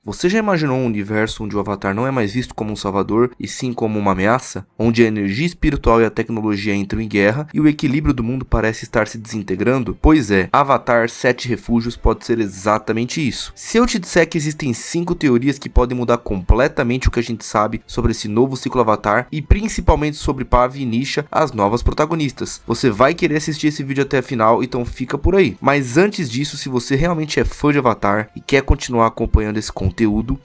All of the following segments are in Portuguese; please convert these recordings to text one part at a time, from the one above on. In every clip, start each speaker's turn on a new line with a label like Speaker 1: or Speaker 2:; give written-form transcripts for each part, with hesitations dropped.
Speaker 1: Você já imaginou um universo onde o Avatar não é mais visto como um salvador, e sim como uma ameaça? Onde a energia espiritual e a tecnologia entram em guerra e o equilíbrio do mundo parece estar se desintegrando? Pois é, Avatar 7 Refúgios pode ser exatamente isso. Se eu te disser que existem 5 teorias que podem mudar completamente o que a gente sabe sobre esse novo ciclo Avatar, e principalmente sobre Pavi e Nisha, as novas protagonistas, você vai querer assistir esse vídeo até a final, então fica por aí. Mas antes disso, se você realmente é fã de Avatar e quer continuar acompanhando esse conteúdo,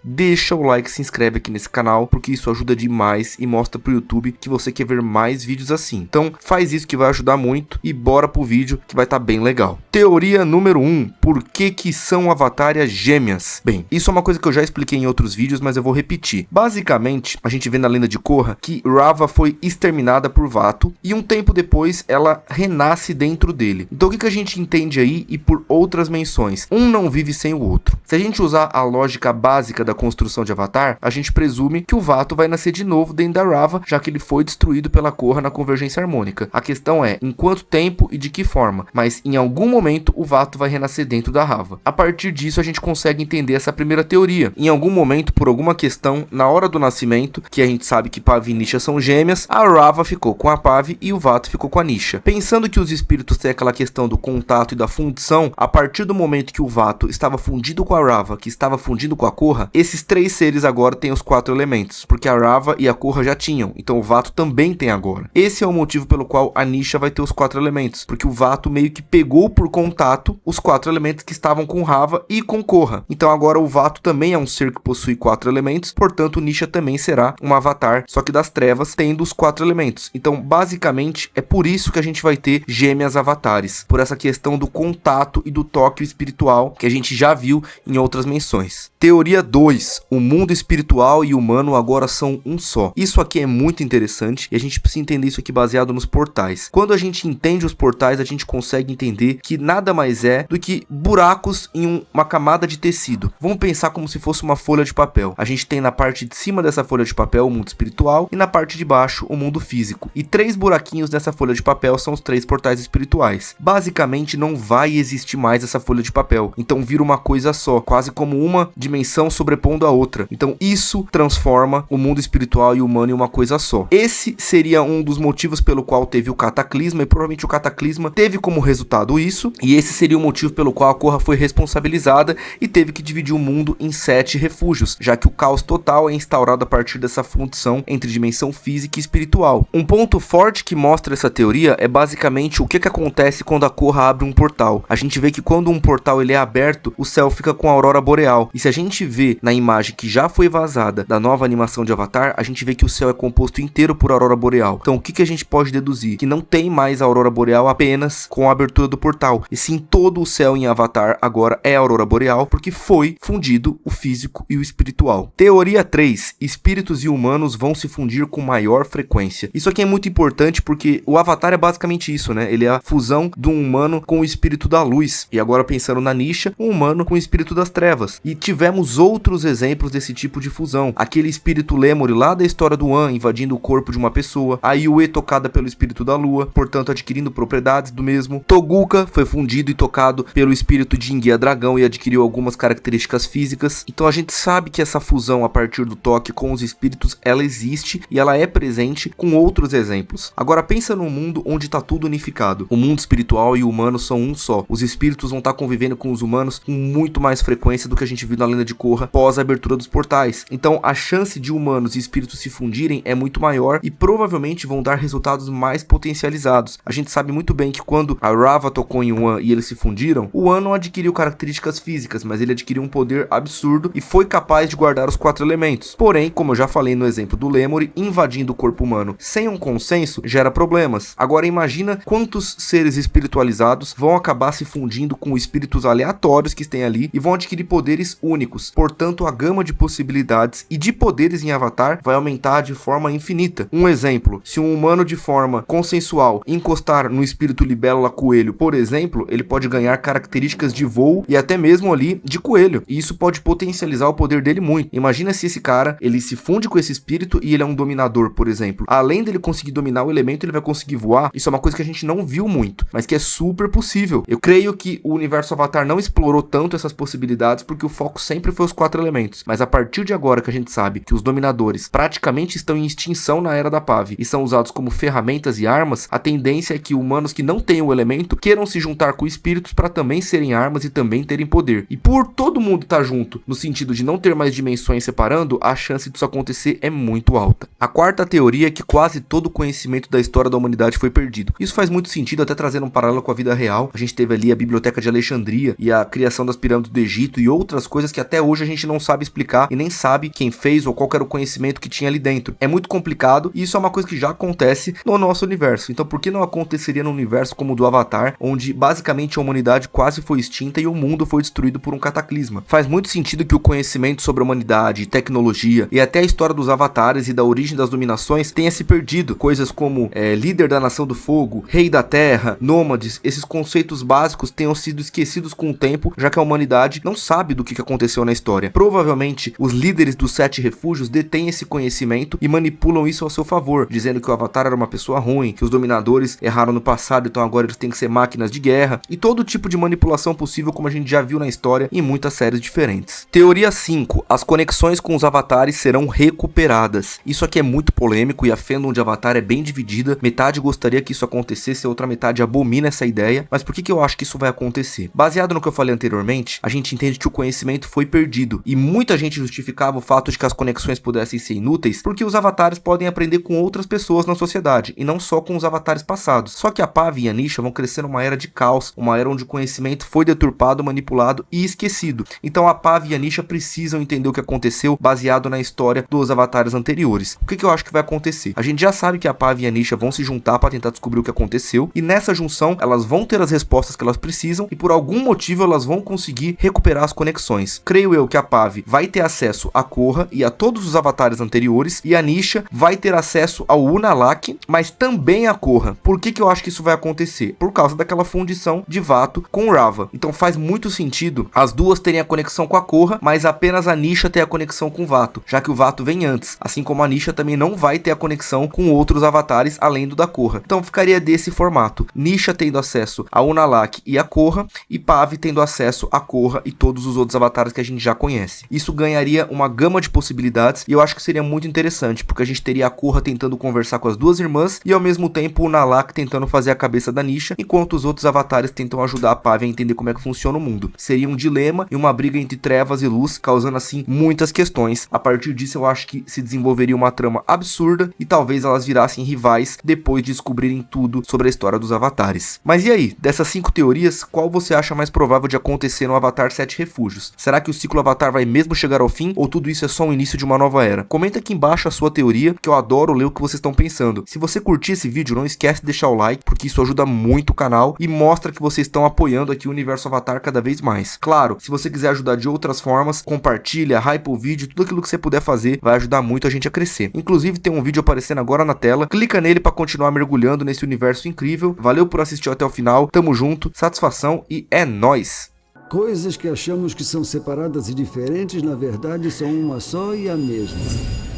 Speaker 1: deixa o like e se inscreve aqui nesse canal, porque isso ajuda demais e mostra pro YouTube que você quer ver mais vídeos assim. Então faz isso que vai ajudar muito e bora pro vídeo que vai estar bem legal. Teoria número 1. Por que são avatárias gêmeas? Bem, isso é uma coisa que eu já expliquei em outros vídeos, mas eu vou repetir. Basicamente, a gente vê na lenda de Korra que Raava foi exterminada por Vato e um tempo depois ela renasce dentro dele. Então o que a gente entende aí e por outras menções? Um não vive sem o outro. Se a gente usar a lógica básica da construção de Avatar, a gente presume que o Vato vai nascer de novo dentro da Raava, já que ele foi destruído pela Korra na convergência harmônica. A questão é, em quanto tempo e de que forma? Mas em algum momento o Vato vai renascer dentro da Raava. A partir disso a gente consegue entender essa primeira teoria. Em algum momento, por alguma questão, na hora do nascimento, que a gente sabe que Pavi e Nisha são gêmeas, a Raava ficou com a Pavi e o Vato ficou com a Nisha. Pensando que os espíritos têm aquela questão do contato e da fundição, a partir do momento que o Vato estava fundido com a Raava, que estava fundindo com a Korra, esses 3 seres agora têm os 4 elementos, porque a Raava e a Korra já tinham, então o Vato também tem agora. Esse é o motivo pelo qual a Nisha vai ter os 4 elementos, porque o Vato meio que pegou por contato os 4 elementos que estavam com Raava e com Korra. Então agora o Vato também é um ser que possui 4 elementos, portanto Nisha também será um avatar, só que das trevas, tendo os 4 elementos. Então basicamente é por isso que a gente vai ter gêmeas avatares, por essa questão do contato e do toque espiritual que a gente já viu em outras menções. Teoria 2. O mundo espiritual e humano agora são um só. Isso aqui é muito interessante e a gente precisa entender isso aqui baseado nos portais. Quando a gente entende os portais, a gente consegue entender que nada mais é do que buracos em uma camada de tecido. Vamos pensar como se fosse uma folha de papel. A gente tem na parte de cima dessa folha de papel o mundo espiritual e na parte de baixo o mundo físico. E 3 buraquinhos nessa folha de papel são os 3 portais espirituais. Basicamente não vai existir mais essa folha de papel. Então vira uma coisa só, quase como uma dimensão sobrepondo a outra. Então isso transforma o mundo espiritual e humano em uma coisa só. Esse seria um dos motivos pelo qual teve o cataclisma, e provavelmente o cataclisma teve como resultado isso, e esse seria o motivo pelo qual a Korra foi responsabilizada e teve que dividir o mundo em 7 refúgios, já que o caos total é instaurado a partir dessa fundição entre dimensão física e espiritual. Um ponto forte que mostra essa teoria é basicamente o que acontece quando a Korra abre um portal. A gente vê que quando um portal ele é aberto, o céu fica com a aurora boreal, e se a gente vê na imagem que já foi vazada da nova animação de Avatar, a gente vê que o céu é composto inteiro por aurora boreal. Então o que a gente pode deduzir? Que não tem mais a aurora boreal apenas com a abertura do portal, e sim todo o céu em Avatar agora é aurora boreal, porque foi fundido o físico e o espiritual. Teoria 3. Espíritos e humanos vão se fundir com maior frequência. Isso aqui é muito importante porque o Avatar é basicamente isso, né? Ele é a fusão do humano com o espírito da luz. E agora pensando na Nisha, um humano com o espírito das trevas. E tivemos outros exemplos desse tipo de fusão. Aquele espírito Lemuri lá da história do An invadindo o corpo de uma pessoa. A Yue tocada pelo espírito da lua, portanto adquirindo propriedades do mesmo. Toguka foi fundido e tocado pelo espírito de Enguia Dragão e adquiriu algumas características físicas. Então a gente sabe que essa fusão a partir do toque com os espíritos, ela existe e ela é presente com outros exemplos. Agora pensa num mundo onde está tudo unificado. O mundo espiritual e o humano são um só. Os espíritos vão estar convivendo com os humanos com muito mais frequência do que a gente viu na lenda de Korra pós a abertura dos portais. Então a chance de humanos e espíritos se fundirem é muito maior e provavelmente vão dar resultados mais potencializados. A gente sabe muito bem que quando a Raava tocou em Wan e eles se fundiram, o Wan não adquiriu características físicas, mas ele adquiriu um poder absurdo e foi capaz de guardar os 4 elementos. Porém, como eu já falei no exemplo do Lemuri, invadindo o corpo humano sem um consenso gera problemas. Agora imagina quantos seres espiritualizados vão acabar se fundindo com espíritos aleatórios que tem ali e vão adquirir poderes únicos. Portanto, a gama de possibilidades e de poderes em Avatar vai aumentar de forma infinita. Um exemplo, se um humano de forma consensual encostar no espírito libélula coelho, por exemplo, ele pode ganhar características de voo e até mesmo ali de coelho. E isso pode potencializar o poder dele muito. Imagina se esse cara, ele se funde com esse espírito e ele é um dominador, por exemplo. Além dele conseguir dominar o elemento, ele vai conseguir voar. Isso é uma coisa que a gente não viu muito, mas que é super possível. Eu creio que o universo Avatar não explorou tanto essas possibilidades porque o foco sempre sempre foi os 4 elementos, mas a partir de agora que a gente sabe que os dominadores praticamente estão em extinção na Era da Pave e são usados como ferramentas e armas, a tendência é que humanos que não tenham o elemento queiram se juntar com espíritos para também serem armas e também terem poder. E por todo mundo estar junto, no sentido de não ter mais dimensões separando, a chance disso acontecer é muito alta. A quarta teoria é que quase todo o conhecimento da história da humanidade foi perdido. Isso faz muito sentido, até trazendo um paralelo com a vida real. A gente teve ali a Biblioteca de Alexandria e a criação das pirâmides do Egito e outras coisas que até hoje a gente não sabe explicar e nem sabe quem fez ou qual era o conhecimento que tinha ali dentro. É muito complicado e isso é uma coisa que já acontece no nosso universo. Então por que não aconteceria num universo como o do Avatar, onde basicamente a humanidade quase foi extinta e o mundo foi destruído por um cataclisma? Faz muito sentido que o conhecimento sobre a humanidade, tecnologia e até a história dos avatares e da origem das dominações tenha se perdido. Coisas como líder da nação do fogo, rei da terra, nômades, esses conceitos básicos tenham sido esquecidos com o tempo, já que a humanidade não sabe do que aconteceu na história. Provavelmente os líderes dos 7 refúgios detêm esse conhecimento e manipulam isso ao seu favor, dizendo que o Avatar era uma pessoa ruim, que os dominadores erraram no passado, então agora eles têm que ser máquinas de guerra, e todo tipo de manipulação possível, como a gente já viu na história em muitas séries diferentes. Teoria 5. As conexões com os avatares serão recuperadas. Isso aqui é muito polêmico e a fandom de Avatar é bem dividida. Metade gostaria que isso acontecesse, a outra metade abomina essa ideia. Mas por que eu acho que isso vai acontecer? Baseado no que eu falei anteriormente, a gente entende que o conhecimento foi perdido e muita gente justificava o fato de que as conexões pudessem ser inúteis porque os avatares podem aprender com outras pessoas na sociedade e não só com os avatares passados. Só que a Pave e a Nisha vão crescer numa era de caos, uma era onde o conhecimento foi deturpado, manipulado e esquecido. Então a Pave e a Nisha precisam entender o que aconteceu baseado na história dos avatares anteriores. O que eu acho que vai acontecer? A gente já sabe que a Pave e a Nisha vão se juntar para tentar descobrir o que aconteceu e nessa junção elas vão ter as respostas que elas precisam e por algum motivo elas vão conseguir recuperar as conexões. Creio eu que a Pave vai ter acesso a Korra e a todos os avatares anteriores e a Nisha vai ter acesso ao Unalaq, mas também a Korra. Por que eu acho que isso vai acontecer? Por causa daquela fundição de Vato com Raava. Então faz muito sentido as duas terem a conexão com a Korra, mas apenas a Nisha ter a conexão com o Vato, já que o Vato vem antes, assim como a Nisha também não vai ter a conexão com outros avatares além do da Korra. Então ficaria desse formato, Nisha tendo acesso a Unalaq e a Korra, e Pave tendo acesso a Korra e todos os outros avatares que a gente já conhece. Isso ganharia uma gama de possibilidades e eu acho que seria muito interessante, porque a gente teria a Korra tentando conversar com as duas irmãs e ao mesmo tempo o Unalaq tentando fazer a cabeça da Nisha, enquanto os outros avatares tentam ajudar a Pave a entender como é que funciona o mundo. Seria um dilema e uma briga entre trevas e luz, causando assim muitas questões. A partir disso eu acho que se desenvolveria uma trama absurda e talvez elas virassem rivais depois de descobrirem tudo sobre a história dos avatares. Mas e aí, dessas 5 teorias, qual você acha mais provável de acontecer no Avatar 7 Refúgios? Será que o ciclo Avatar vai mesmo chegar ao fim ou tudo isso é só o início de uma nova era? Comenta aqui embaixo a sua teoria, que eu adoro ler o que vocês estão pensando. Se você curtir esse vídeo, não esquece de deixar o like, porque isso ajuda muito o canal e mostra que vocês estão apoiando aqui o universo Avatar cada vez mais. Claro, se você quiser ajudar de outras formas, compartilha, hype o vídeo, tudo aquilo que você puder fazer vai ajudar muito a gente a crescer. Inclusive tem um vídeo aparecendo agora na tela, clica nele para continuar mergulhando nesse universo incrível. Valeu por assistir até o final, tamo junto, satisfação e é nóis!
Speaker 2: Coisas que achamos que são separadas e diferentes, na verdade são uma só e a mesma.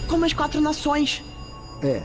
Speaker 3: Como as 4 nações.
Speaker 2: É.